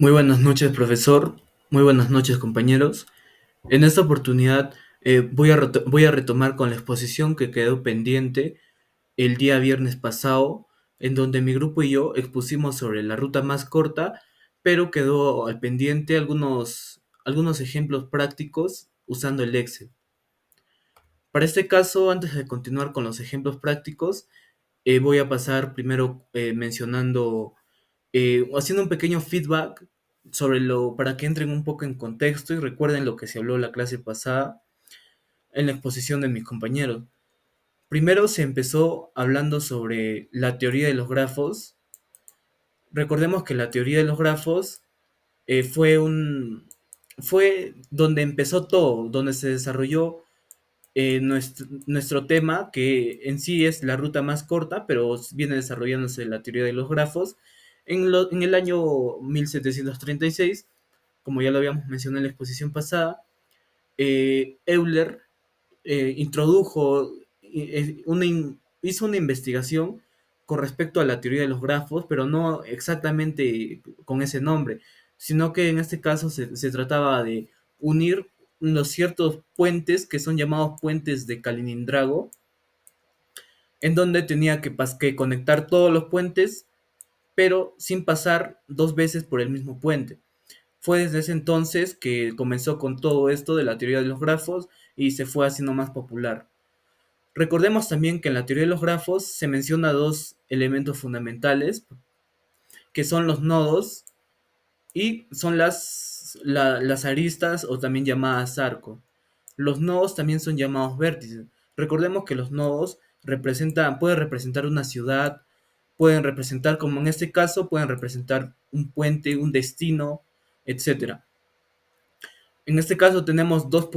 Muy buenas noches, profesor. Muy buenas noches, compañeros. En esta oportunidad voy a retomar con la exposición que quedó pendiente el día viernes pasado, en donde mi grupo y yo expusimos sobre la ruta más corta, pero quedó al pendiente algunos ejemplos prácticos usando el Excel. Para este caso, antes de continuar con los ejemplos prácticos, voy a pasar primero mencionando haciendo un pequeño feedback para que entren un poco en contexto y recuerden lo que se habló la clase pasada en la exposición de mis compañeros. Primero se empezó hablando sobre la teoría de los grafos. Recordemos que la teoría de los grafos fue donde empezó todo, donde se desarrolló nuestro tema, que en sí es la ruta más corta, pero viene desarrollándose la teoría de los grafos en el año 1736, como ya lo habíamos mencionado en la exposición pasada. Euler introdujo, hizo una investigación con respecto a la teoría de los grafos, pero no exactamente con ese nombre, sino que en este caso se trataba de unir los ciertos puentes que son llamados puentes de Kaliningrado, en donde tenía que conectar todos los puentes, pero sin pasar dos veces por el mismo puente. Fue desde ese entonces que comenzó con todo esto de la teoría de los grafos y se fue haciendo más popular. Recordemos también que en la teoría de los grafos se menciona dos elementos fundamentales, que son los nodos y son las aristas o también llamadas arco. Los nodos también son llamados vértices. Recordemos que los nodos pueden representar una ciudad, pueden representar, como en este caso, pueden representar un puente, un destino, etcétera. En este caso tenemos dos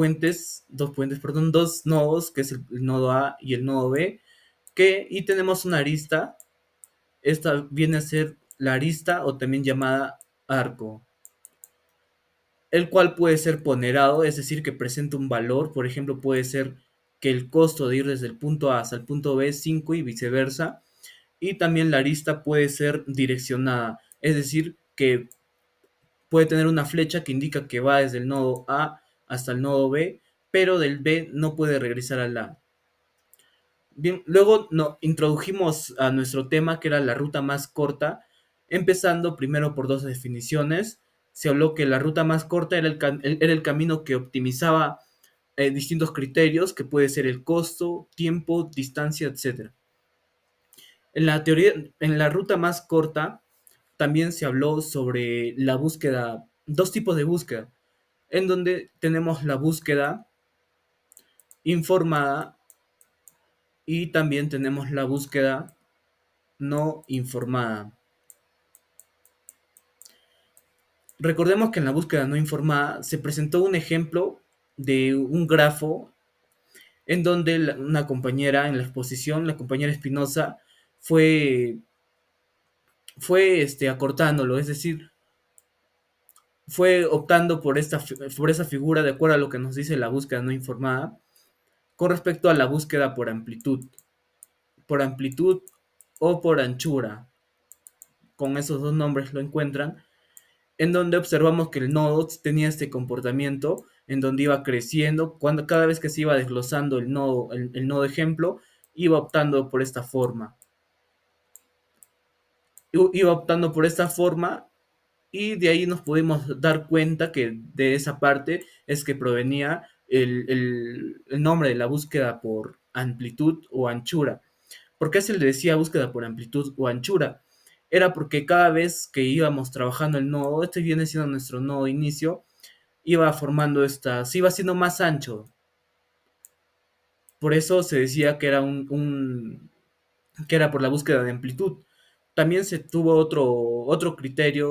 nodos, que es el nodo A y el nodo B, y tenemos una arista. Esta viene a ser la arista o también llamada arco, el cual puede ser ponderado, es decir, que presenta un valor. Por ejemplo, puede ser que el costo de ir desde el punto A hasta el punto B es 5 y viceversa. Y también la arista puede ser direccionada, es decir, que puede tener una flecha que indica que va desde el nodo A hasta el nodo B, pero del B no puede regresar al A. Bien, luego introdujimos a nuestro tema, que era la ruta más corta, empezando primero por dos definiciones. Se habló que la ruta más corta era el camino que optimizaba distintos criterios, que puede ser el costo, tiempo, distancia, etc. En la ruta más corta, también se habló sobre la búsqueda, dos tipos de búsqueda, en donde tenemos la búsqueda informada y también tenemos la búsqueda no informada. Recordemos que en la búsqueda no informada se presentó un ejemplo de un grafo en donde una compañera en la exposición, la compañera Espinosa, fue, fue acortándolo, es decir, fue optando por esa figura de acuerdo a lo que nos dice la búsqueda no informada con respecto a la búsqueda por amplitud o por anchura. Con esos dos nombres lo encuentran, en donde observamos que el nodo tenía este comportamiento en donde iba creciendo, cada vez que se iba desglosando el nodo ejemplo, iba optando por esta forma. Iba optando por esta forma y de ahí nos pudimos dar cuenta que de esa parte es que provenía el nombre de la búsqueda por amplitud o anchura. ¿Por qué se le decía búsqueda por amplitud o anchura? Era porque cada vez que íbamos trabajando el nodo, este viene siendo nuestro nodo de inicio, iba formando se iba haciendo más ancho. Por eso se decía que era que era por la búsqueda de amplitud. También se tuvo otro criterio,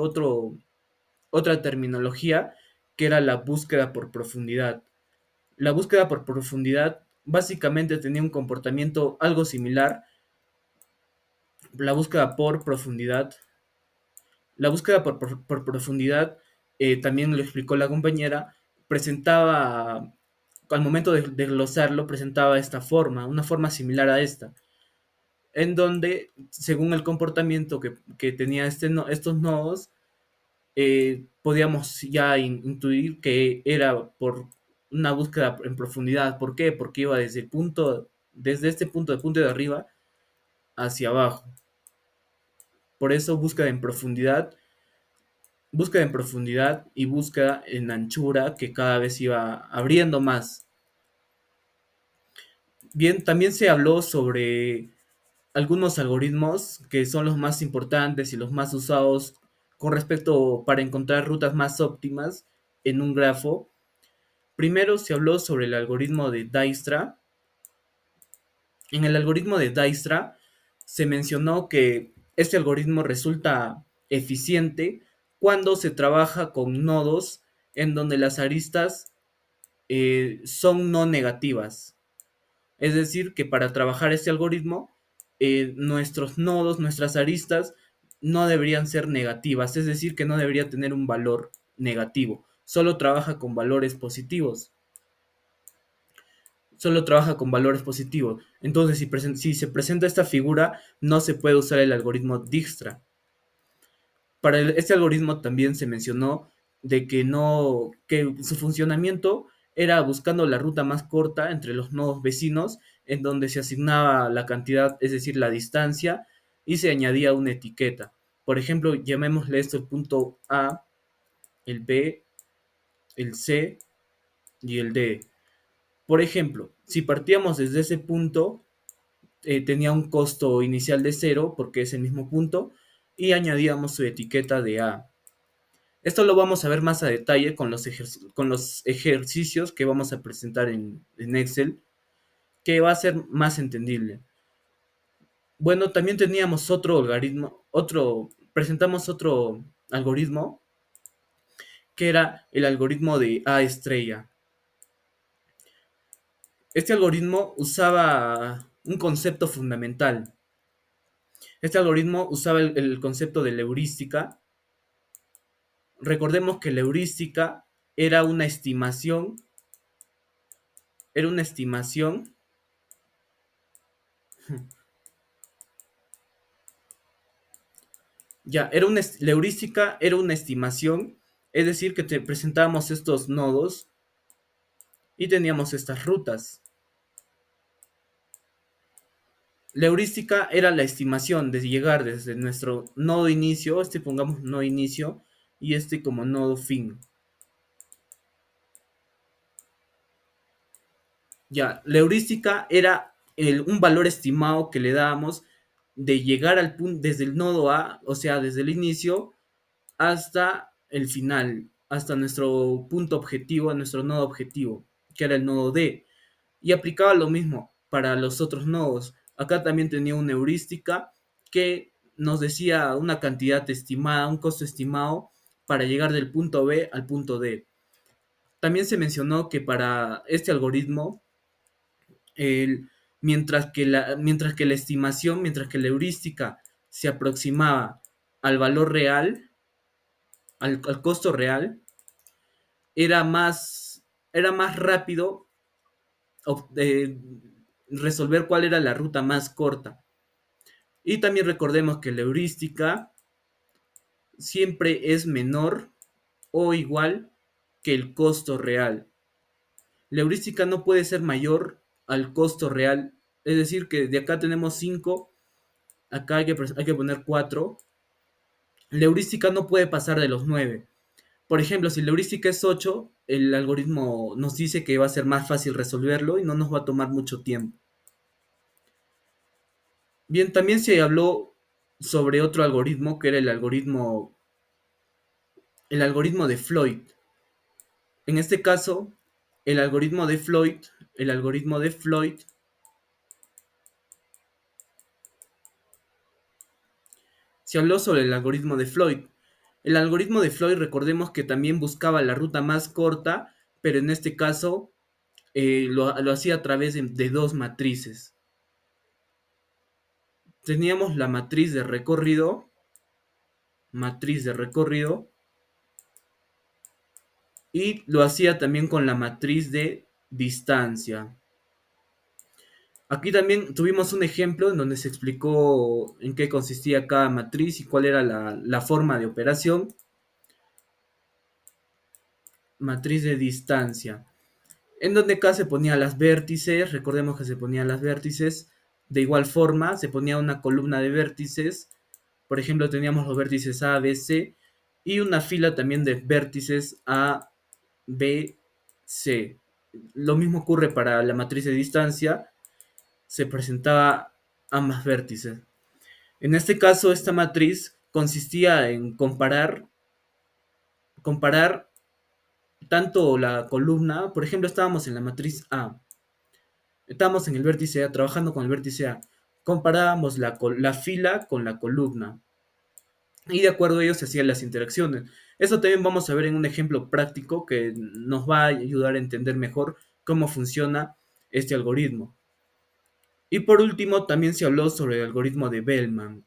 otra terminología, que era la búsqueda por profundidad. La búsqueda por profundidad básicamente tenía un comportamiento algo similar. La búsqueda por profundidad La búsqueda por profundidad, también lo explicó la compañera, presentaba, al momento de desglosarlo, presentaba esta forma, una forma similar a esta, en donde, según el comportamiento que tenía estos nodos, podíamos ya intuir que era por una búsqueda en profundidad. ¿Por qué? Porque iba desde este punto de arriba hacia abajo. Por eso búsqueda en profundidad y búsqueda en anchura que cada vez iba abriendo más. Bien, también se habló sobre algunos algoritmos que son los más importantes y los más usados con respecto para encontrar rutas más óptimas en un grafo. Primero se habló sobre el algoritmo de Dijkstra. En el algoritmo de Dijkstra se mencionó que este algoritmo resulta eficiente cuando se trabaja con nodos en donde las aristas son no negativas. Es decir, que para trabajar este algoritmo, nuestros nodos, nuestras aristas, no deberían ser negativas, es decir, que no debería tener un valor negativo, solo trabaja con valores positivos. Solo trabaja con valores positivos. Entonces, si se presenta esta figura, no se puede usar el algoritmo Dijkstra. Para este algoritmo también se mencionó de que no, que su funcionamiento era buscando la ruta más corta entre los nodos vecinos, en donde se asignaba la cantidad, es decir, la distancia, y se añadía una etiqueta. Por ejemplo, llamémosle esto el punto A, el B, el C y el D. Por ejemplo, si partíamos desde ese punto, tenía un costo inicial de 0 porque es el mismo punto, y añadíamos su etiqueta de A. Esto lo vamos a ver más a detalle con los ejercicios que vamos a presentar en Excel, que va a ser más entendible. Bueno, también teníamos presentamos otro algoritmo, que era el algoritmo de A estrella. Este algoritmo usaba un concepto fundamental. Este algoritmo usaba el concepto de la heurística. Recordemos que la heurística era una estimación, era una estimación, ya, la heurística era una estimación, es decir, que te presentábamos estos nodos y teníamos estas rutas. La heurística era la estimación de llegar desde nuestro nodo inicio, este pongamos nodo inicio y este como nodo fin. Ya, la heurística era un valor estimado que le dábamos de llegar al punto desde el nodo A, o sea, desde el inicio hasta el final, hasta nuestro punto objetivo, nuestro nodo objetivo, que era el nodo D. Y aplicaba lo mismo para los otros nodos. Acá también tenía una heurística que nos decía una cantidad estimada, un costo estimado para llegar del punto B al punto D. También se mencionó que para este algoritmo, el, mientras que la heurística se aproximaba al valor real, al costo real, era era más rápido eh, resolver cuál era la ruta más corta. Y también recordemos que la heurística siempre es menor o igual que el costo real. La heurística no puede ser mayor al costo real. Es decir, que de acá tenemos 5, acá hay que poner 4. La heurística no puede pasar de los 9. Por ejemplo, si la heurística es 8, el algoritmo nos dice que va a ser más fácil resolverlo y no nos va a tomar mucho tiempo. Bien, también se habló sobre otro algoritmo que era el algoritmo de Floyd. En este caso, el algoritmo de Floyd, el algoritmo de Floyd se habló sobre el algoritmo de Floyd. El algoritmo de Floyd, recordemos que también buscaba la ruta más corta, pero en este caso lo hacía a través de dos matrices. Teníamos la matriz de recorrido, y lo hacía también con la matriz de distancia. Aquí también tuvimos un ejemplo en donde se explicó en qué consistía cada matriz y cuál era la forma de operación. matriz de distancia, en donde acá se ponía las vértices, recordemos que se ponían las vértices, de igual forma se ponía una columna de vértices, por ejemplo teníamos los vértices A, B, C, y una fila también de vértices A, B, C. Lo mismo ocurre para la matriz de distancia, se presentaba ambas vértices. En este caso, esta matriz consistía en comparar tanto la columna, por ejemplo, estábamos en la matriz A, estábamos en el vértice A, trabajando con el vértice A, comparábamos la fila con la columna y de acuerdo a ello se hacían las interacciones. Eso también vamos a ver en un ejemplo práctico que nos va a ayudar a entender mejor cómo funciona este algoritmo. Y por último, también se habló sobre el algoritmo de Bellman.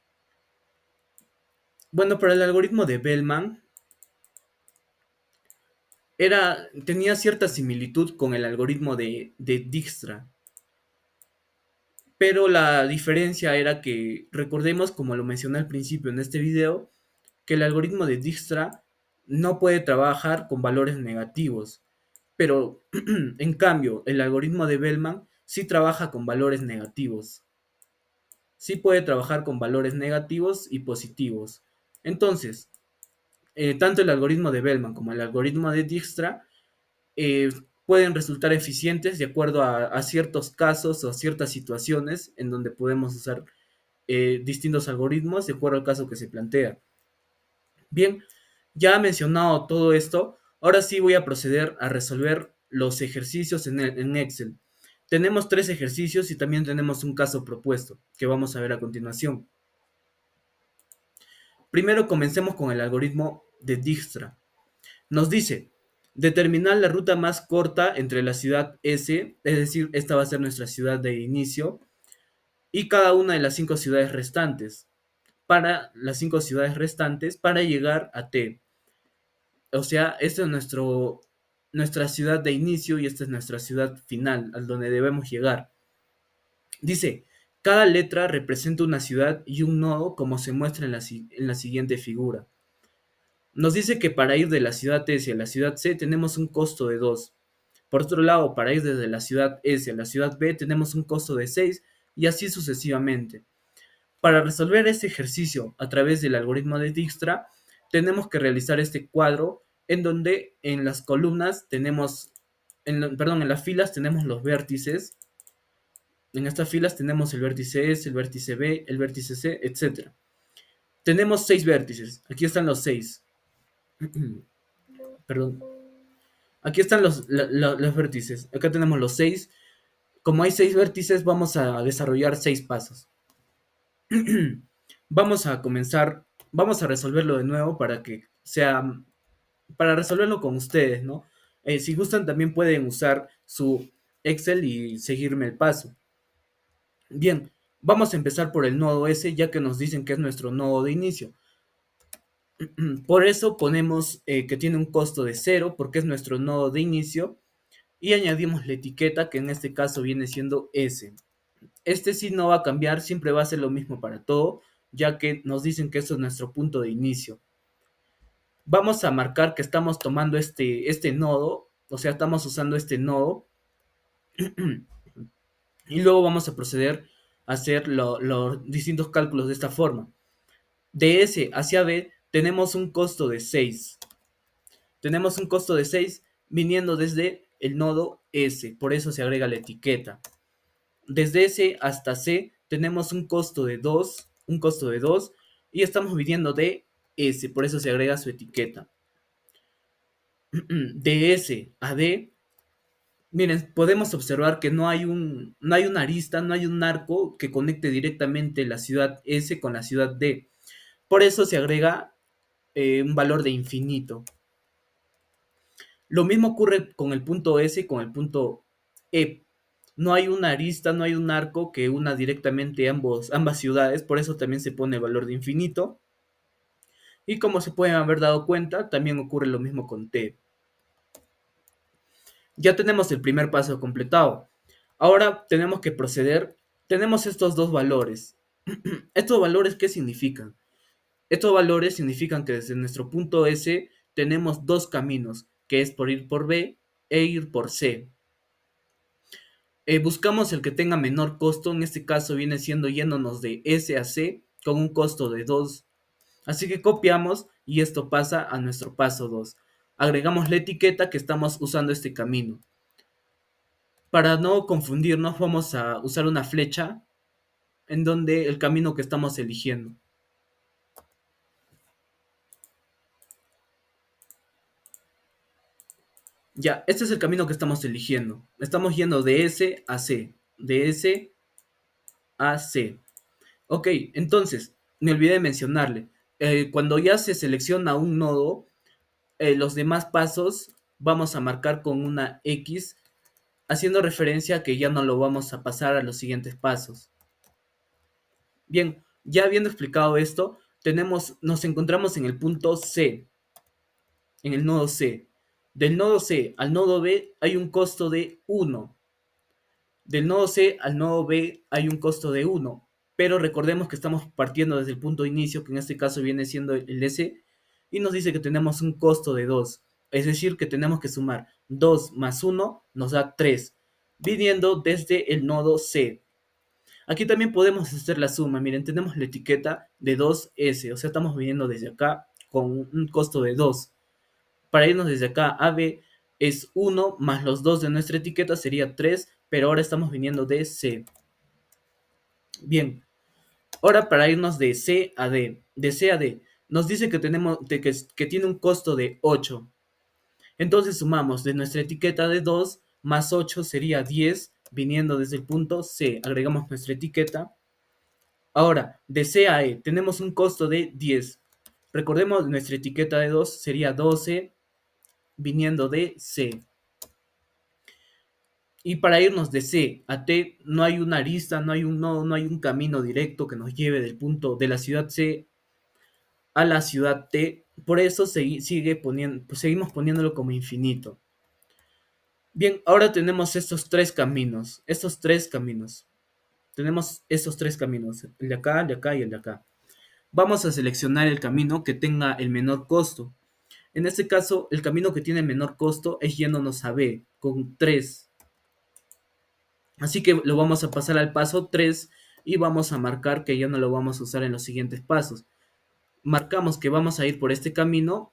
Bueno, para el algoritmo de Bellman tenía cierta similitud con el algoritmo de Dijkstra, pero la diferencia era que, recordemos, como lo mencioné al principio en este video, que el algoritmo de Dijkstra no puede trabajar con valores negativos, pero en cambio el algoritmo de Bellman sí trabaja con valores negativos, sí puede trabajar con valores negativos y positivos. Entonces, tanto el algoritmo de Bellman como el algoritmo de Dijkstra eh, pueden resultar eficientes de acuerdo a ciertos casos o ciertas situaciones en donde podemos usar distintos algoritmos de acuerdo al caso que se plantea. Bien, ya mencionado todo esto, ahora sí voy a proceder a resolver los ejercicios en Excel. Tenemos 3 ejercicios y también tenemos un caso propuesto que vamos a ver a continuación. Primero comencemos con el algoritmo de Dijkstra. Nos dice, determinar la ruta más corta entre la ciudad S, es decir, esta va a ser nuestra ciudad de inicio, y cada una de las 5 ciudades restantes, para las 5 ciudades restantes, para llegar a T. O sea, esta es nuestra ciudad de inicio y esta es nuestra ciudad final, al donde debemos llegar. Dice, cada letra representa una ciudad y un nodo como se muestra en la siguiente figura. Nos dice que para ir de la ciudad S a la ciudad C tenemos un costo de 2. Por otro lado, para ir desde la ciudad S a la ciudad B tenemos un costo de 6 y así sucesivamente. Para resolver este ejercicio a través del algoritmo de Dijkstra, tenemos que realizar este cuadro en donde en las columnas tenemos, en las filas tenemos los vértices. En estas filas tenemos el vértice S, el vértice B, el vértice C, etc. Tenemos 6 vértices. Aquí están los 6. Perdón. Aquí están los vértices. Acá tenemos los 6. Como hay 6 vértices, vamos a desarrollar 6 pasos. Vamos a comenzar, vamos a resolverlo de nuevo para resolverlo con ustedes, ¿no? Si gustan, también pueden usar su Excel y seguirme el paso. Bien, vamos a empezar por el nodo S, ya que nos dicen que es nuestro nodo de inicio. Por eso ponemos que tiene un costo de 0, porque es nuestro nodo de inicio, y añadimos la etiqueta, que en este caso viene siendo S. Este sí no va a cambiar, siempre va a ser lo mismo para todo, ya que nos dicen que esto es nuestro punto de inicio. Vamos a marcar que estamos tomando este nodo, o sea, estamos usando este nodo, y luego vamos a proceder a hacer los distintos cálculos de esta forma. De S hacia B tenemos un costo de 6. Tenemos un costo de 6 viniendo desde el nodo S, por eso se agrega la etiqueta. Desde S hasta C tenemos un costo de 2, y estamos viniendo de S, por eso se agrega su etiqueta. De S a D, miren, podemos observar que no hay una arista, no hay un arco que conecte directamente la ciudad S con la ciudad D. Por eso se agrega un valor de infinito. Lo mismo ocurre con el punto S y con el punto E. No hay una arista, no hay un arco que una directamente ambas ciudades, por eso también se pone el valor de infinito. Y como se pueden haber dado cuenta, también ocurre lo mismo con T. Ya tenemos el primer paso completado. Ahora tenemos que proceder. Tenemos estos dos valores. ¿Estos valores qué significan? Estos valores significan que desde nuestro punto S tenemos dos caminos. que es por ir por B, e ir por C. Buscamos el que tenga menor costo, en este caso viene siendo yéndonos de S a C con un costo de 2. Así que copiamos y esto pasa a nuestro paso 2. Agregamos la etiqueta que estamos usando este camino. Para no confundirnos, vamos a usar una flecha en donde el camino que estamos eligiendo. Ya, este es el camino que estamos eligiendo. Estamos yendo de S a C. De S a C. Ok, entonces, me olvidé de mencionarle. Cuando ya se selecciona un nodo, los demás pasos vamos a marcar con una X, haciendo referencia a que ya no lo vamos a pasar a los siguientes pasos. Bien, ya habiendo explicado esto, nos encontramos en el punto C, en el nodo C. Del nodo C al nodo B hay un costo de 1. Del nodo C al nodo B hay un costo de 1. Pero recordemos que estamos partiendo desde el punto de inicio, que en este caso viene siendo el S, y nos dice que tenemos un costo de 2. Es decir, que tenemos que sumar 2 más 1 nos da 3, viniendo desde el nodo C. Aquí también podemos hacer la suma. Miren, tenemos la etiqueta de 2S, o sea, estamos viniendo desde acá con un costo de 2. Para irnos desde acá a B es 1 más los 2 de nuestra etiqueta sería 3, pero ahora estamos viniendo de C. Bien, ahora para irnos de C a D, de C a D, nos dice que, que tiene un costo de 8. Entonces sumamos de nuestra etiqueta de 2 más 8 sería 10, viniendo desde el punto C. Agregamos nuestra etiqueta. Ahora, de C a E tenemos un costo de 10. Recordemos, nuestra etiqueta de 2 sería 12, viniendo de C. Y para irnos de C a T no hay una arista, no hay un nodo, no hay un camino directo que nos lleve del punto de la ciudad C a la ciudad T. Por eso seguimos poniéndolo como infinito. Bien, ahora tenemos estos tres caminos. Tenemos estos tres caminos, el de acá, el de acá y el de acá. Vamos a seleccionar el camino que tenga el menor costo. En este caso, el camino que tiene el menor costo es yéndonos a B, con 3. Así que lo vamos a pasar al paso 3 y vamos a marcar que ya no lo vamos a usar en los siguientes pasos. Marcamos que vamos a ir por este camino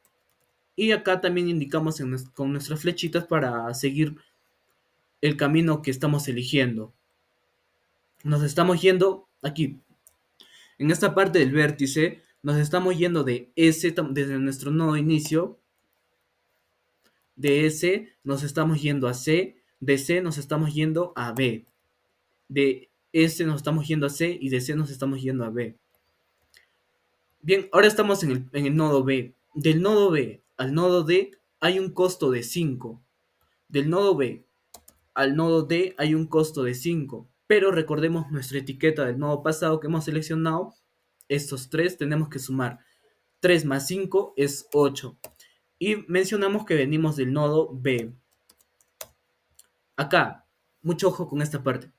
y acá también indicamos con nuestras flechitas para seguir el camino que estamos eligiendo. Nos estamos yendo aquí. En esta parte del vértice nos estamos yendo de S desde nuestro nodo inicio. De S nos estamos yendo a C. De C nos estamos yendo a B. De S nos estamos yendo a C y de C nos estamos yendo a B. Bien, ahora estamos en el nodo B. Del nodo B al nodo D hay un costo de 5. Del nodo B al nodo D hay un costo de 5. Pero recordemos nuestra etiqueta del nodo pasado que hemos seleccionado. Estos tres tenemos que sumar. 3 más 5 es 8. Y mencionamos que venimos del nodo B. Acá, mucho ojo con esta parte.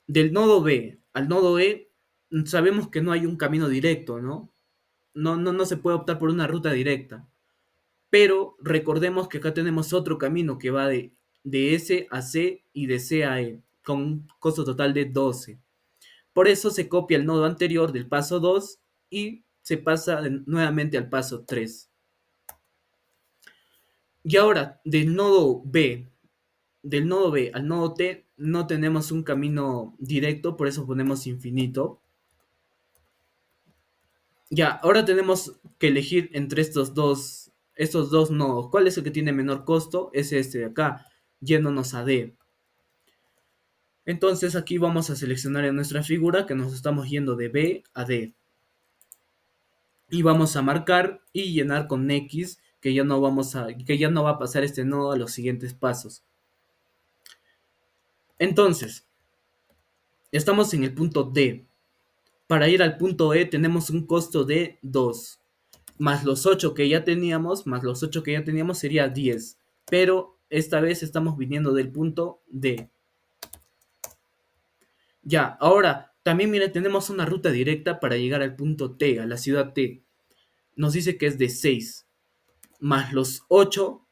Del nodo B al nodo E, sabemos que no hay un camino directo, ¿no? No se puede optar por una ruta directa. Pero recordemos que acá tenemos otro camino que va de S a C y de C a E, con un costo total de 12. Por eso se copia el nodo anterior del paso 2 y se pasa nuevamente al paso 3. Y ahora, del nodo B al nodo T, no tenemos un camino directo, por eso ponemos infinito. Ya, ahora tenemos que elegir entre estos dos nodos. ¿Cuál es el que tiene menor costo? Es este de acá, yéndonos a D. Entonces aquí vamos a seleccionar en nuestra figura que nos estamos yendo de B a D. Y vamos a marcar y llenar con X que ya no va a pasar este nodo a los siguientes pasos. Entonces, estamos en el punto D. Para ir al punto E tenemos un costo de 2. Más los 8 que ya teníamos, sería 10. Pero esta vez estamos viniendo del punto D. Ya, ahora, también mira, tenemos una ruta directa para llegar al punto T, a la ciudad T. Nos dice que es de 6. Más los 8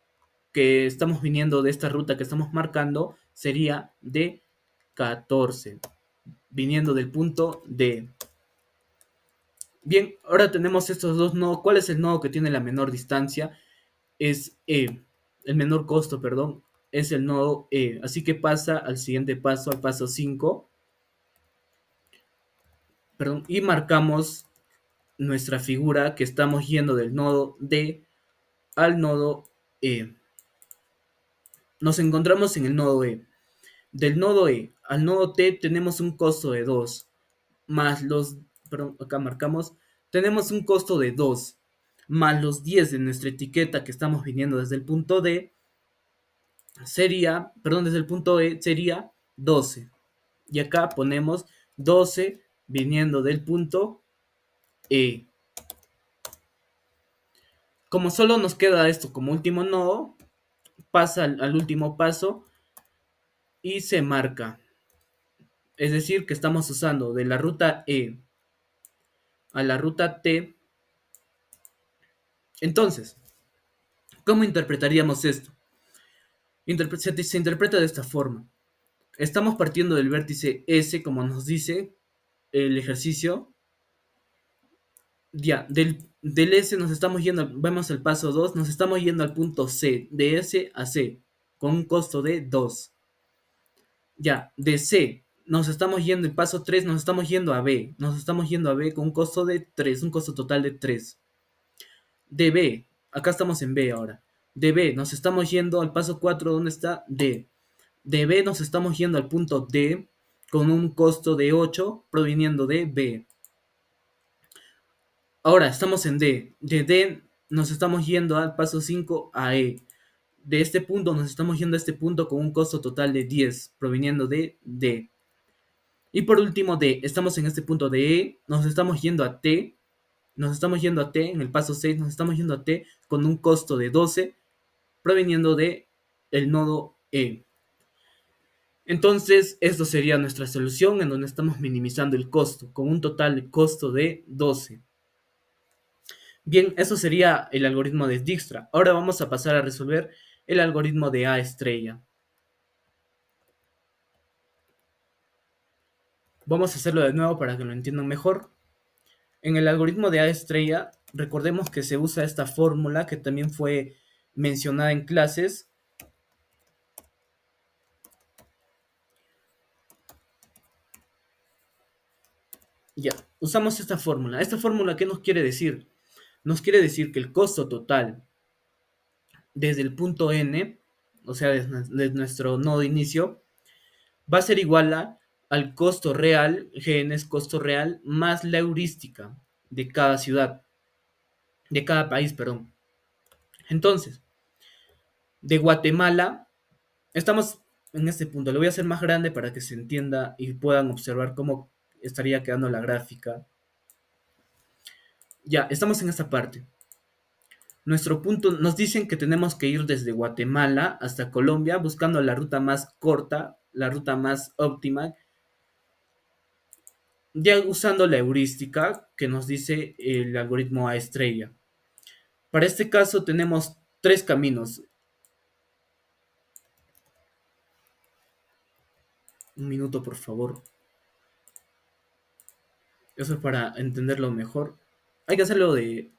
que estamos viniendo de esta ruta que estamos marcando sería de 14, viniendo del punto D. Bien, ahora tenemos estos dos nodos. ¿Cuál es el nodo que tiene la menor distancia? Es E. El menor costo, perdón, es el nodo E. Así que pasa al siguiente paso, al paso 5, perdón, y marcamos nuestra figura que estamos yendo del nodo D al nodo E. Nos encontramos en el nodo E. Del nodo E al nodo T tenemos un costo de 2, más los, perdón, acá marcamos, tenemos un costo de 2, más los 10 de nuestra etiqueta que estamos viniendo desde el punto D, sería, perdón, desde el punto E sería 12. Y acá ponemos 12 viniendo del punto E. Como solo nos queda esto como último nodo, pasa al último paso y se marca. Es decir, que estamos usando de la ruta E a la ruta T. Entonces, ¿cómo interpretaríamos esto? Se interpreta de esta forma. Estamos partiendo del vértice S, como nos dice el ejercicio. Ya, del S nos estamos yendo, vemos el paso 2, nos estamos yendo al punto C, de S a C, con un costo de 2. Ya, de C nos estamos yendo, el paso 3 nos estamos yendo a B, nos estamos yendo a B con un costo de 3, un costo total de 3. De B, acá estamos en B ahora. De B nos estamos yendo al paso 4, ¿dónde está? D. De B nos estamos yendo al punto D con un costo de 8 proviniendo de B. Ahora estamos en D. De D nos estamos yendo al paso 5 a E. De este punto nos estamos yendo a este punto con un costo total de 10 proviniendo de D. Y por último D, estamos en este punto de E, nos estamos yendo a T, nos estamos yendo a T, en el paso 6 nos estamos yendo a T con un costo de 12 proveniendo de el nodo E. Entonces, esto sería nuestra solución en donde estamos minimizando el costo, con un total de costo de 12. Bien, eso sería el algoritmo de Dijkstra. Ahora vamos a pasar a resolver el algoritmo de A estrella. Vamos a hacerlo de nuevo para que lo entiendan mejor. En el algoritmo de A estrella, recordemos que se usa esta fórmula que también fue mencionada en clases. Ya, usamos esta fórmula. ¿Esta fórmula qué nos quiere decir? Nos quiere decir que el costo total desde el punto N, o sea, desde nuestro nodo de inicio, va a ser igual al costo real, Gn es costo real, más la heurística de cada ciudad, de cada país, perdón. Entonces, de Guatemala, estamos en este punto, lo voy a hacer más grande para que se entienda y puedan observar cómo estaría quedando la gráfica. Ya, estamos en esta parte. Nuestro punto, nos dicen que tenemos que ir desde Guatemala hasta Colombia buscando la ruta más corta, la ruta más óptima, ya usando la heurística que nos dice el algoritmo A estrella. Para este caso tenemos tres caminos. Un minuto, por favor. Eso es para entenderlo mejor. Hay que hacerlo de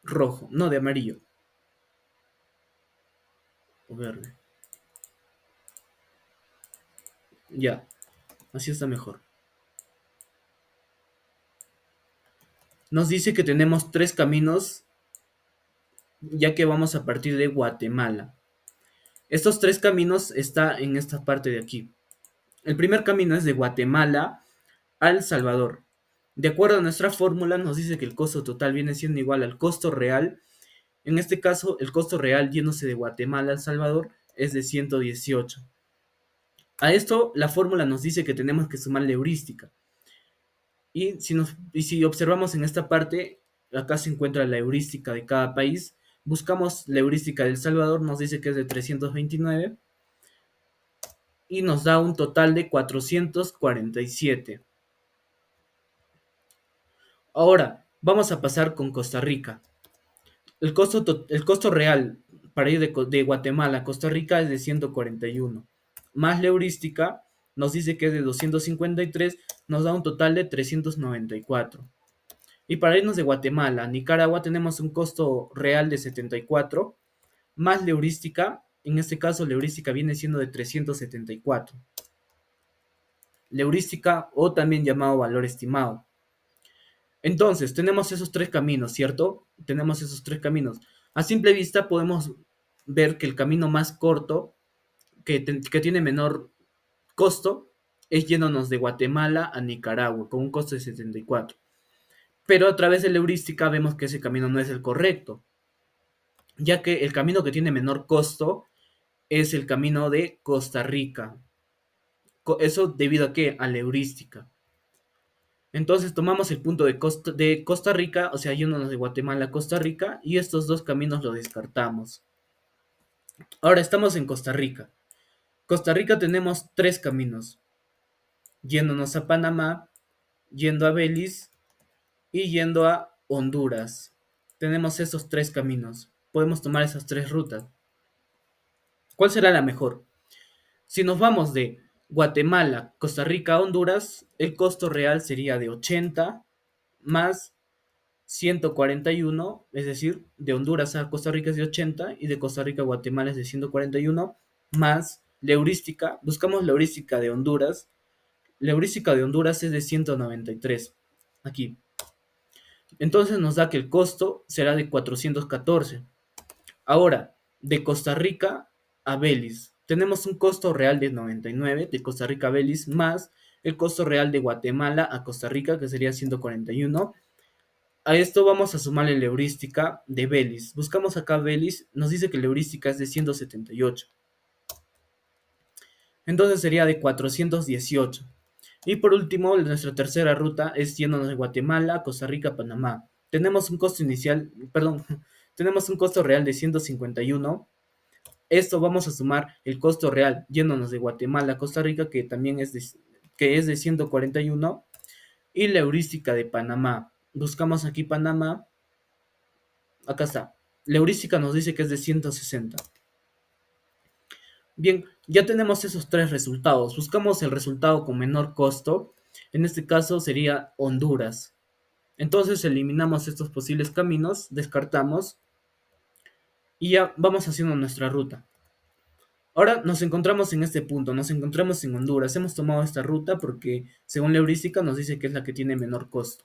rojo, no de amarillo. O verde. Ya, así está mejor. Nos dice que tenemos tres caminos, ya que vamos a partir de Guatemala. Estos tres caminos están en esta parte de aquí. El primer camino es de Guatemala a El Salvador. De acuerdo a nuestra fórmula, nos dice que el costo total viene siendo igual al costo real. En este caso, el costo real yéndose de Guatemala a El Salvador es de 118. A esto, la fórmula nos dice que tenemos que sumar la heurística. Y si observamos en esta parte, acá se encuentra la heurística de cada país. Buscamos la heurística de El Salvador, nos dice que es de 329 y nos da un total de 447. Ahora, vamos a pasar con Costa Rica. El costo real para ir de Guatemala a Costa Rica es de 141. Más la heurística nos dice que es de 253, nos da un total de 394. Y para irnos de Guatemala a Nicaragua tenemos un costo real de 74, más la heurística, en este caso la heurística viene siendo de 374. La heurística o también llamado valor estimado. Entonces, tenemos esos tres caminos, ¿cierto? Tenemos esos tres caminos. A simple vista podemos ver que el camino más corto, que tiene menor costo, es yéndonos de Guatemala a Nicaragua, con un costo de 74. Pero a través de la heurística vemos que ese camino no es el correcto, ya que el camino que tiene menor costo es el camino de Costa Rica. Eso debido a qué? A la heurística. Entonces tomamos el punto de Costa Rica, o sea, yéndonos de Guatemala a Costa Rica, y estos dos caminos los descartamos. Ahora estamos en Costa Rica. Costa Rica tenemos tres caminos, yéndonos a Panamá, yendo a Belice y yendo a Honduras. Tenemos esos tres caminos. Podemos tomar esas tres rutas. ¿Cuál será la mejor? Si nos vamos de Guatemala, Costa Rica a Honduras, el costo real sería de 80 más 141, es decir, de Honduras a Costa Rica es de 80 y de Costa Rica a Guatemala es de 141, más la heurística, buscamos la heurística de Honduras, la heurística de Honduras es de 193, aquí. Entonces nos da que el costo será de 414. Ahora, de Costa Rica a Belice, tenemos un costo real de 99 de Costa Rica a Belice, más el costo real de Guatemala a Costa Rica, que sería 141. A esto vamos a sumarle la heurística de Belice. Buscamos acá Belice, nos dice que la heurística es de 178. Entonces sería de 418. Y por último, nuestra tercera ruta es yéndonos de Guatemala, Costa Rica, Panamá. Tenemos un costo inicial, perdón, tenemos un costo real de 151. Esto vamos a sumar el costo real yéndonos de Guatemala a Costa Rica, que es de 141, y la heurística de Panamá. Buscamos aquí Panamá. Acá está. La heurística nos dice que es de 160. Bien, ya tenemos esos tres resultados. Buscamos el resultado con menor costo. En este caso sería Honduras. Entonces eliminamos estos posibles caminos, descartamos y ya vamos haciendo nuestra ruta. Ahora nos encontramos en este punto, nos encontramos en Honduras. Hemos tomado esta ruta porque según la heurística nos dice que es la que tiene menor costo.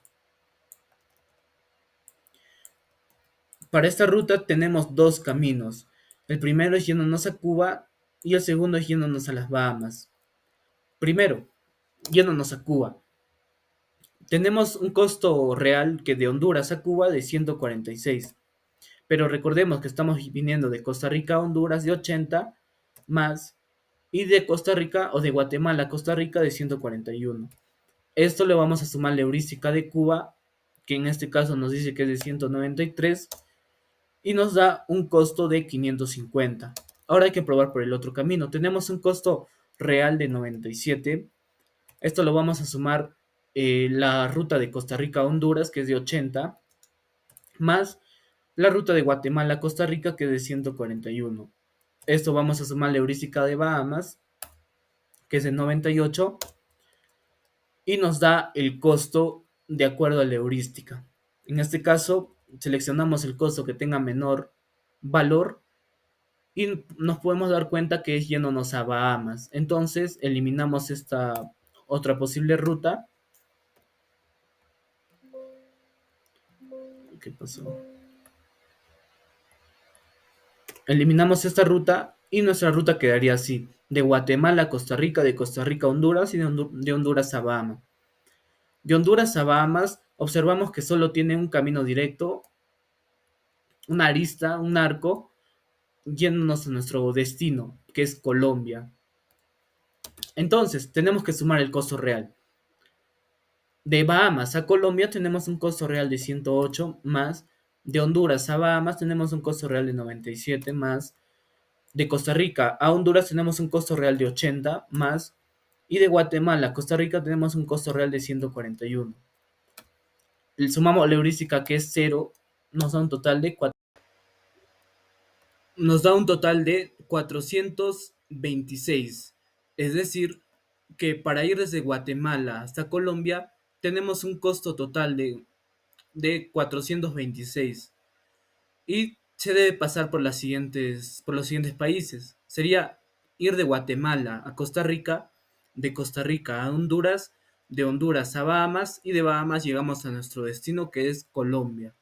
Para esta ruta tenemos dos caminos. El primero es yéndonos a Cuba y el segundo es yéndonos a las Bahamas. Primero, yéndonos a Cuba. Tenemos un costo real que de Honduras a Cuba de 146. Pero recordemos que estamos viniendo de Costa Rica a Honduras de 80 más y de Costa Rica o de Guatemala a Costa Rica de 141. Esto le vamos a sumar la heurística de Cuba, que en este caso nos dice que es de 193 y nos da un costo de 550. Ahora hay que probar por el otro camino. Tenemos un costo real de 97. Esto lo vamos a sumar la ruta de Costa Rica a Honduras, que es de 80, más la ruta de Guatemala a Costa Rica, que es de 141. Esto vamos a sumar la heurística de Bahamas, que es de 98, y nos da el costo de acuerdo a la heurística. En este caso, seleccionamos el costo que tenga menor valor y nos podemos dar cuenta que es yéndonos a Bahamas. Entonces, eliminamos esta otra posible ruta. ¿Qué pasó? Eliminamos esta ruta y nuestra ruta quedaría así: de Guatemala a Costa Rica, de Costa Rica a Honduras y de Honduras a Bahamas. De Honduras a Bahamas observamos que solo tiene un camino directo, una arista, un arco, yéndonos a nuestro destino, que es Colombia. Entonces, tenemos que sumar el costo real. De Bahamas a Colombia tenemos un costo real de 108 más. De Honduras a Bahamas tenemos un costo real de 97 más. De Costa Rica a Honduras tenemos un costo real de 80 más. Y de Guatemala a Costa Rica tenemos un costo real de 141. Sumamos la heurística, que es 0, nos da un total de 4. nos da un total de 426. Es decir, que para ir desde Guatemala hasta Colombia tenemos un costo total de 426. Y se debe pasar por los siguientes países. Sería ir de Guatemala a Costa Rica, de Costa Rica a Honduras, de Honduras a Bahamas y de Bahamas llegamos a nuestro destino que es Colombia.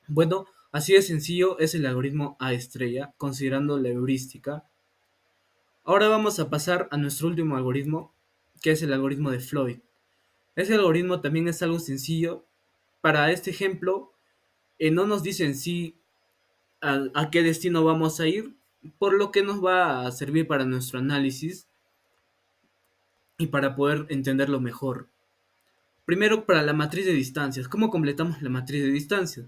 Bueno, así de sencillo es el algoritmo A estrella, considerando la heurística. Ahora vamos a pasar a nuestro último algoritmo, que es el algoritmo de Floyd. Ese algoritmo también es algo sencillo. Para este ejemplo, no nos dicen si a qué destino vamos a ir, por lo que nos va a servir para nuestro análisis y para poder entenderlo mejor. Primero, para la matriz de distancias. ¿Cómo completamos la matriz de distancias?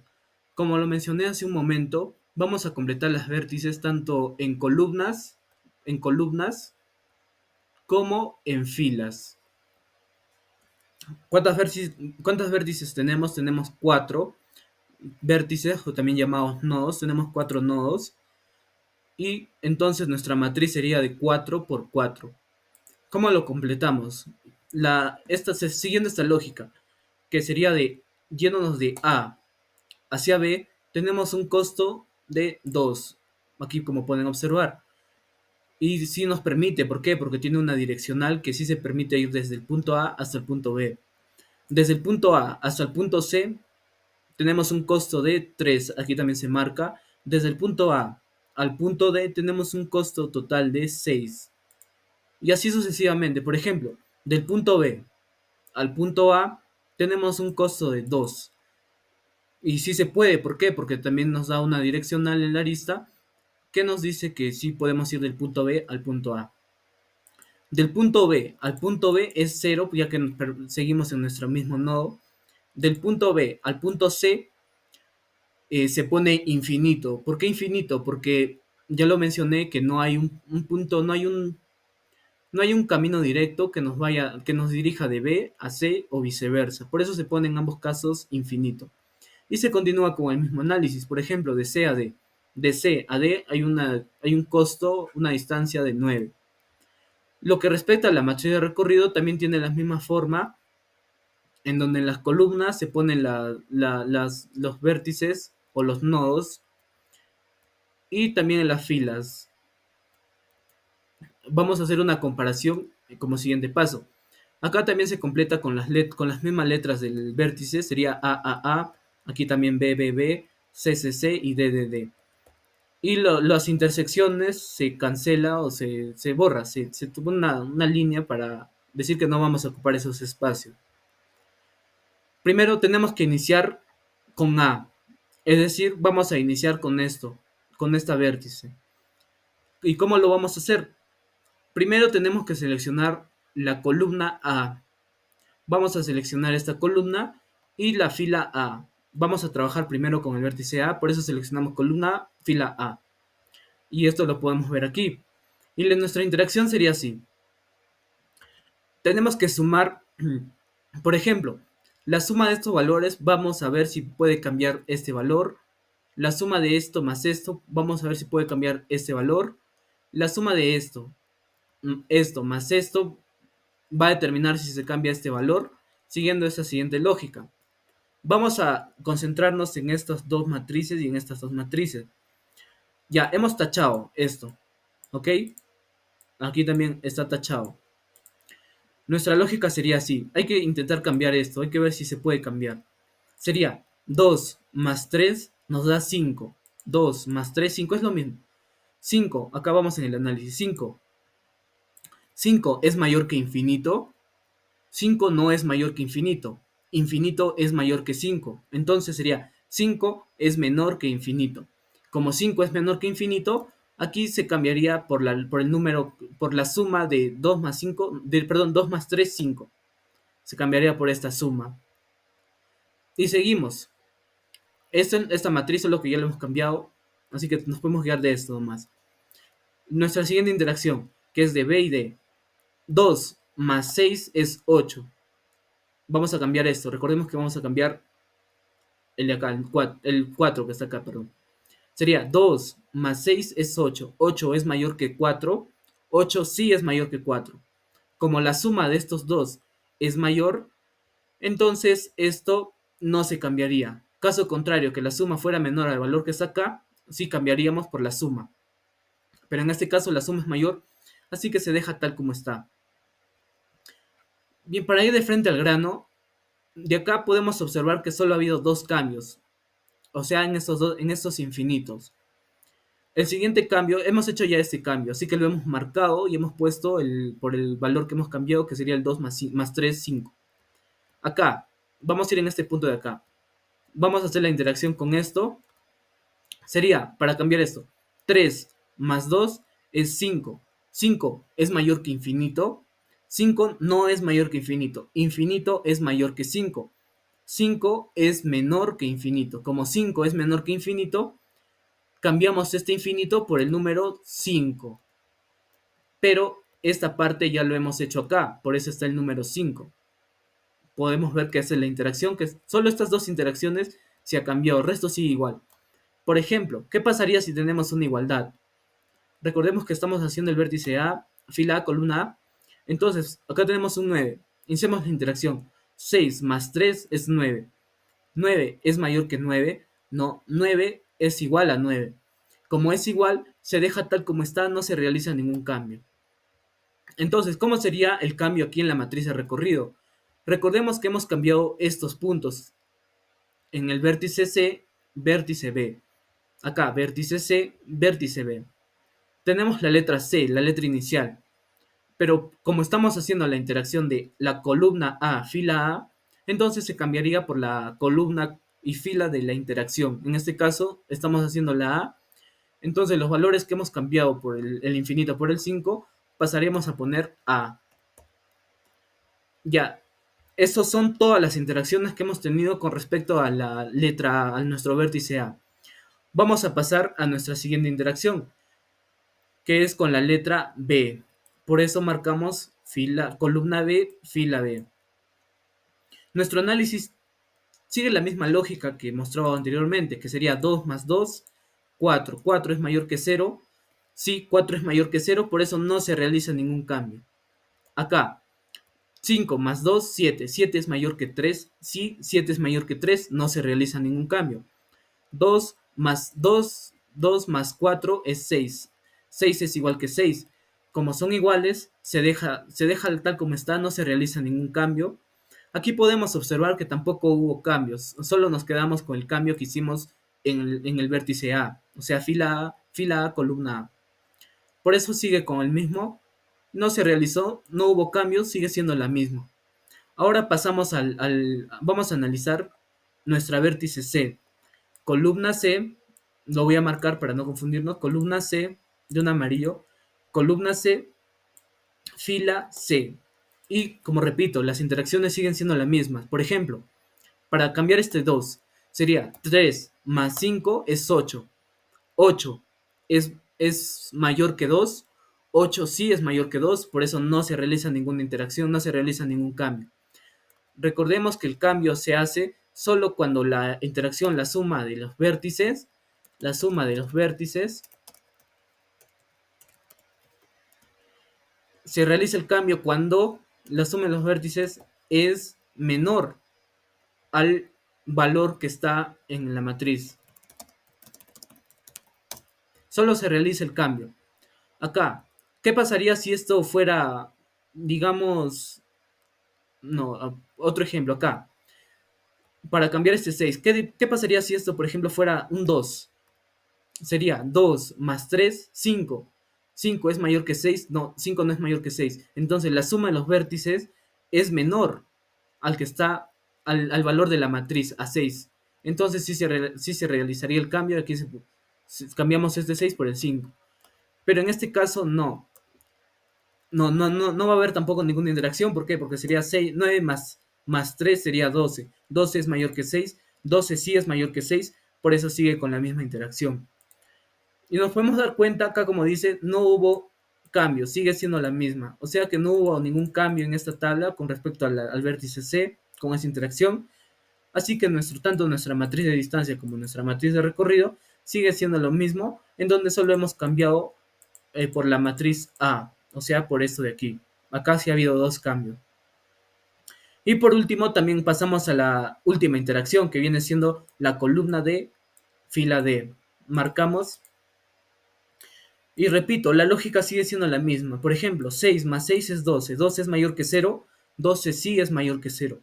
Como lo mencioné hace un momento, vamos a completar las vértices tanto en columnas como en filas. ¿Cuántas vértices tenemos? Tenemos 4 vértices, o también llamados nodos. Tenemos 4 nodos. Y entonces nuestra matriz sería de 4 por 4. ¿Cómo lo completamos? Siguiendo esta lógica, que sería de yéndonos de A hacia B, tenemos un costo de 2. Aquí como pueden observar. Y sí nos permite, ¿por qué? Porque tiene una direccional que sí se permite ir desde el punto A hasta el punto B. Desde el punto A hasta el punto C tenemos un costo de 3. Aquí también se marca. Desde el punto A al punto D tenemos un costo total de 6. Y así sucesivamente. Por ejemplo, del punto B al punto A tenemos un costo de 2. Y sí se puede, ¿por qué? Porque también nos da una direccional en la arista que nos dice que sí podemos ir del punto B al punto A. Del punto B al punto B es 0, ya que seguimos en nuestro mismo nodo. Del punto B al punto C se pone infinito. ¿Por qué infinito? Porque ya lo mencioné que no hay un punto, no hay un camino directo que nos dirija de B a C o viceversa. Por eso se pone en ambos casos infinito. Y se continúa con el mismo análisis. Por ejemplo, de C a D. De C a D hay un costo, una distancia de 9. Lo que respecta a la matriz de recorrido, también tiene la misma forma, en donde en las columnas se ponen los vértices o los nodos, y también en las filas. Vamos a hacer una comparación como siguiente paso. Acá también se completa con las mismas letras del vértice, sería A, aquí también B, C y D. Y las intersecciones se cancela o se borra, se tuvo una línea para decir que no vamos a ocupar esos espacios. Primero tenemos que iniciar con A, es decir, vamos a iniciar con esto, con esta vértice. ¿Y cómo lo vamos a hacer? Primero tenemos que seleccionar la columna A. Vamos a seleccionar esta columna y la fila A. Vamos a trabajar primero con el vértice A, por eso seleccionamos columna A, fila A. Y esto lo podemos ver aquí. Y nuestra interacción sería así. Tenemos que sumar, por ejemplo, la suma de estos valores, vamos a ver si puede cambiar este valor. La suma de esto más esto, vamos a ver si puede cambiar este valor. La suma de esto más esto, va a determinar si se cambia este valor, siguiendo esa siguiente lógica. Vamos a concentrarnos en estas dos matrices y en estas dos matrices. Ya, hemos tachado esto, ¿ok? Aquí también está tachado. Nuestra lógica sería así. Hay que intentar cambiar esto. Hay que ver si se puede cambiar. Sería 2 más 3 nos da 5. 2 más 3, 5 es lo mismo. 5, acá vamos en el análisis. 5 es mayor que infinito. 5 no es mayor que infinito. Infinito es mayor que 5. Entonces sería 5 es menor que infinito. Como 5 es menor que infinito, aquí se cambiaría por el número, por la suma de 2 más 5, perdón, 2 más 3, 5. Se cambiaría por esta suma. Y seguimos. Esta matriz es lo que ya lo hemos cambiado, así que nos podemos guiar de esto nomás. Nuestra siguiente interacción, que es de B y D. 2 más 6 es 8. Vamos a cambiar esto. Recordemos que vamos a cambiar el de acá, el 4 que está acá, perdón. Sería 2 más 6 es 8. 8 es mayor que 4. 8 sí es mayor que 4. Como la suma de estos dos es mayor, entonces esto no se cambiaría. Caso contrario, que la suma fuera menor al valor que está acá, sí cambiaríamos por la suma. Pero en este caso la suma es mayor, así que se deja tal como está. Bien, para ir de frente al grano, de acá podemos observar que solo ha habido dos cambios, o sea, en estos infinitos. El siguiente cambio, hemos hecho ya este cambio, así que lo hemos marcado y hemos puesto por el valor que hemos cambiado, que sería el 2 más 3, 5. Acá, vamos a ir en este punto de acá. Vamos a hacer la interacción con esto. Sería, para cambiar esto, 3 más 2 es 5. 5 es mayor que infinito. 5 no es mayor que infinito. Infinito es mayor que 5. 5 es menor que infinito. Como 5 es menor que infinito, cambiamos este infinito por el número 5. Pero esta parte ya lo hemos hecho acá, por eso está el número 5. Podemos ver que es la interacción, que solo estas dos interacciones se ha cambiado, el resto sigue igual. Por ejemplo, ¿qué pasaría si tenemos una igualdad? Recordemos que estamos haciendo el vértice A, fila A, columna A. Entonces, acá tenemos un 9. Iniciamos la interacción. 6 más 3 es 9. 9 es mayor que 9. No, 9 es igual a 9. Como es igual, se deja tal como está, no se realiza ningún cambio. Entonces, ¿cómo sería el cambio aquí en la matriz de recorrido? Recordemos que hemos cambiado estos puntos. En el vértice C, vértice B. Acá, vértice C, vértice B. Tenemos la letra C, la letra inicial. Pero como estamos haciendo la interacción de la columna A, fila A, entonces se cambiaría por la columna y fila de la interacción. En este caso, estamos haciendo la A. Entonces, los valores que hemos cambiado por el infinito por el 5, pasaríamos a poner A. Ya, esas son todas las interacciones que hemos tenido con respecto a la letra, a nuestro vértice A. Vamos a pasar a nuestra siguiente interacción, que es con la letra B. Por eso marcamos columna B, fila B. Nuestro análisis sigue la misma lógica que mostraba anteriormente, que sería 2 más 2, 4. 4 es mayor que 0. Sí, 4 es mayor que 0, por eso no se realiza ningún cambio. Acá, 5 más 2, 7. 7 es mayor que 3. Sí, 7 es mayor que 3, no se realiza ningún cambio. 2 más 2, 2 más 4 es 6. 6 es igual que 6. Como son iguales, se deja tal como está, no se realiza ningún cambio. Aquí podemos observar que tampoco hubo cambios, solo nos quedamos con el cambio que hicimos en el vértice A, o sea, fila A, columna A. Por eso sigue con el mismo, no se realizó, no hubo cambios, sigue siendo la misma. Ahora pasamos vamos a analizar nuestra vértice C. Columna C, lo voy a marcar para no confundirnos, columna C de un amarillo, columna C, fila C. Y como repito, las interacciones siguen siendo las mismas. Por ejemplo, para cambiar este 2, sería 3 más 5 es 8. 8 es mayor que 2. 8 sí es mayor que 2, por eso no se realiza ninguna interacción, no se realiza ningún cambio. Recordemos que el cambio se hace solo cuando la interacción, la suma de los vértices, se realiza el cambio cuando la suma de los vértices es menor al valor que está en la matriz. Solo se realiza el cambio. Acá, ¿qué pasaría si esto fuera, digamos, no, otro ejemplo acá? Para cambiar este 6, ¿qué pasaría si esto, por ejemplo, fuera un 2? Sería 2 más 3, 5. 5 es mayor que 6. No, 5 no es mayor que 6. Entonces la suma de los vértices es menor al que está al valor de la matriz, a 6. Entonces sí se realizaría el cambio. Aquí cambiamos este 6 por el 5. Pero en este caso no. No va a haber tampoco ninguna interacción. ¿Por qué? Porque sería 6, 9 más 3 sería 12. 12 es mayor que 6. 12 sí es mayor que 6. Por eso sigue con la misma interacción. Y nos podemos dar cuenta acá, como dice, no hubo cambio, sigue siendo la misma. O sea que no hubo ningún cambio en esta tabla con respecto al vértice C, con esa interacción. Así que tanto nuestra matriz de distancia como nuestra matriz de recorrido sigue siendo lo mismo, en donde solo hemos cambiado por la matriz A, o sea, por esto de aquí. Acá sí ha habido dos cambios. Y por último, también pasamos a la última interacción, que viene siendo la columna de fila D. Marcamos y repito, la lógica sigue siendo la misma. Por ejemplo, 6 más 6 es 12. 12 es mayor que 0. 12 sí es mayor que 0.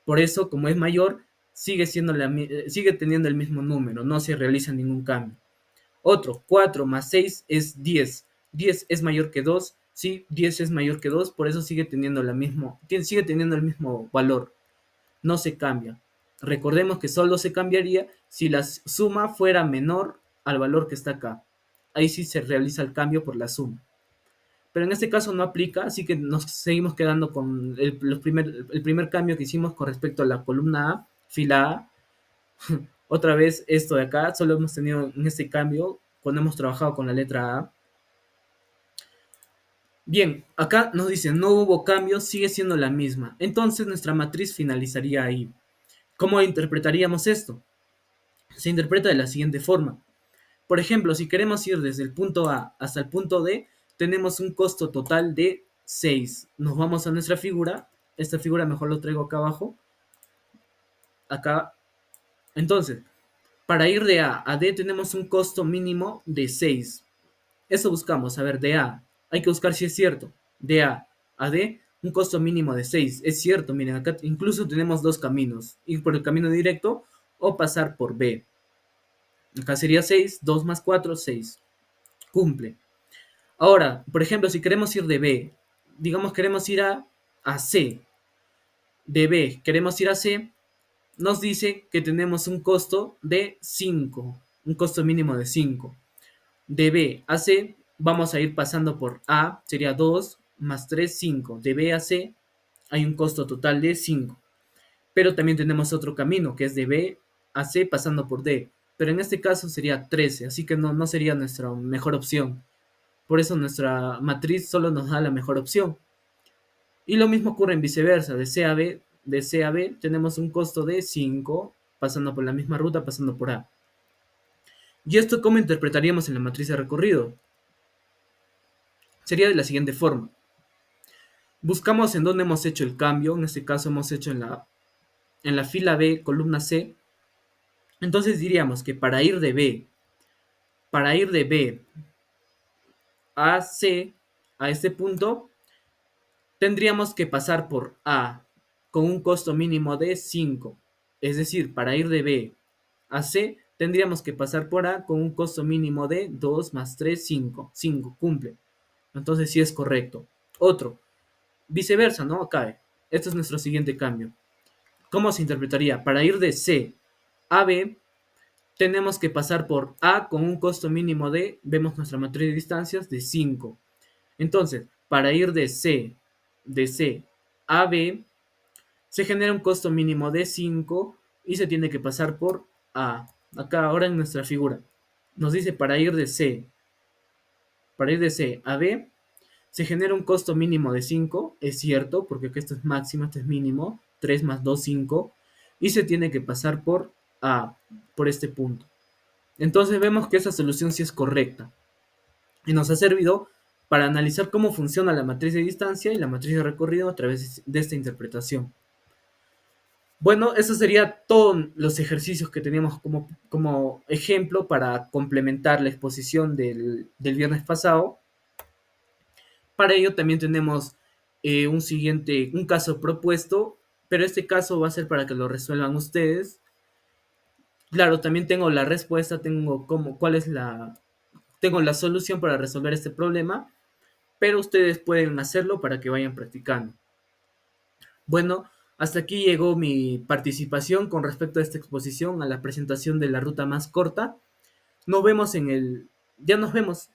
Por eso, como es mayor, sigue teniendo el mismo número. No se realiza ningún cambio. Otro, 4 más 6 es 10. 10 es mayor que 2. Sí, 10 es mayor que 2. Por eso sigue teniendo el mismo valor. No se cambia. Recordemos que solo se cambiaría si la suma fuera menor al valor que está acá. Ahí sí se realiza el cambio por la suma. Pero en este caso no aplica, así que nos seguimos quedando con el primer cambio que hicimos con respecto a la columna A, fila A. Otra vez esto de acá, solo hemos tenido en este cambio cuando hemos trabajado con la letra A. Bien, acá nos dicen no hubo cambio, sigue siendo la misma. Entonces nuestra matriz finalizaría ahí. ¿Cómo interpretaríamos esto? Se interpreta de la siguiente forma. Por ejemplo, si queremos ir desde el punto A hasta el punto D, tenemos un costo total de 6. Nos vamos a nuestra figura. Esta figura mejor lo traigo acá abajo. Acá. Entonces, para ir de A a D tenemos un costo mínimo de 6. Eso buscamos. A ver, de A. Hay que buscar si es cierto. De A a D, un costo mínimo de 6. Es cierto, miren, acá incluso tenemos dos caminos. Ir por el camino directo o pasar por B. Acá sería 6, 2 más 4, 6. Cumple. Ahora, por ejemplo, si queremos ir de B, digamos queremos ir a C. De B queremos ir a C, nos dice que tenemos un costo de 5, un costo mínimo de 5. De B a C vamos a ir pasando por A, sería 2 más 3, 5. De B a C hay un costo total de 5. Pero también tenemos otro camino, que es de B a C pasando por D. Pero en este caso sería 13, así que no sería nuestra mejor opción. Por eso nuestra matriz solo nos da la mejor opción. Y lo mismo ocurre en viceversa, de C a B tenemos un costo de 5, pasando por la misma ruta, pasando por A. ¿Y esto cómo interpretaríamos en la matriz de recorrido? Sería de la siguiente forma. Buscamos en dónde hemos hecho el cambio, en este caso hemos hecho en la fila B, columna C. Entonces diríamos que para ir de B a C, a este punto, tendríamos que pasar por A con un costo mínimo de 5. Es decir, para ir de B a C, tendríamos que pasar por A con un costo mínimo de 2 más 3, 5. 5 cumple. Entonces sí es correcto. Otro, viceversa, ¿no? Acá. Este es nuestro siguiente cambio. ¿Cómo se interpretaría? Para ir de C a B, tenemos que pasar por A con un costo mínimo de, vemos nuestra matriz de distancias, de 5. Entonces, para ir de C a B, se genera un costo mínimo de 5 y se tiene que pasar por A. Acá ahora en nuestra figura nos dice para ir de C a B, se genera un costo mínimo de 5, es cierto, porque esto es máximo, esto es mínimo, 3 más 2, 5, y se tiene que pasar por A, por este punto. Entonces vemos que esa solución sí es correcta y nos ha servido para analizar cómo funciona la matriz de distancia y la matriz de recorrido a través de esta interpretación. Bueno, eso sería todos los ejercicios que teníamos como ejemplo para complementar la exposición del viernes pasado. Para ello también tenemos un caso propuesto, pero este caso va a ser para que lo resuelvan ustedes. Claro, también tengo la respuesta, tengo la solución para resolver este problema, pero ustedes pueden hacerlo para que vayan practicando. Bueno, hasta aquí llegó mi participación con respecto a esta exposición, a la presentación de la ruta más corta. Ya nos vemos.